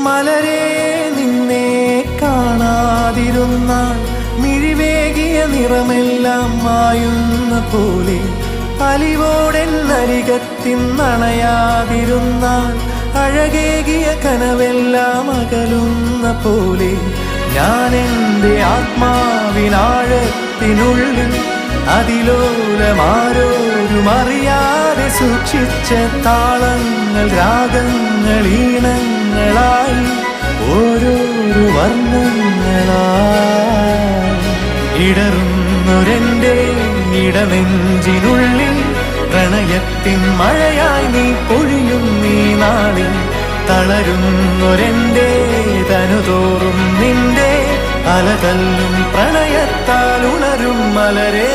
മലരേ നിന്നെ കാണാതിരുന്നാൽ മിഴിവേകിയ നിറമെല്ലാം മായുന്ന പോലെ അലിവോടെന്നരികത്തിന്നണയാതിരുന്നാൽ അഴകേകിയ കനവെല്ലാം അകലുന്ന പോലെ ഞാൻ എൻ്റെ ആത്മാവിനാഴത്തിനുള്ളിൽ അതിലോലമാരോരും അറിയാതെ സൂക്ഷിച്ച താളങ്ങൾ രാഗങ്ങൾ ഈണങ്ങളായി ഓരോരോ വർണ്ണങ്ങളായി ഇടറുന്നൊരെൻ്റെ ഇടനെഞ്ചിനുള്ളിൽ പ്രണയത്തിൻ മഴയായി നീ പൊഴിയും നീ നാളിൽ തളരുന്നൊരെൻ്റെ തനുതോറും നിന്റെ അലതല്ലും പ്രണയത്താൽ ഉണരും മലരേ.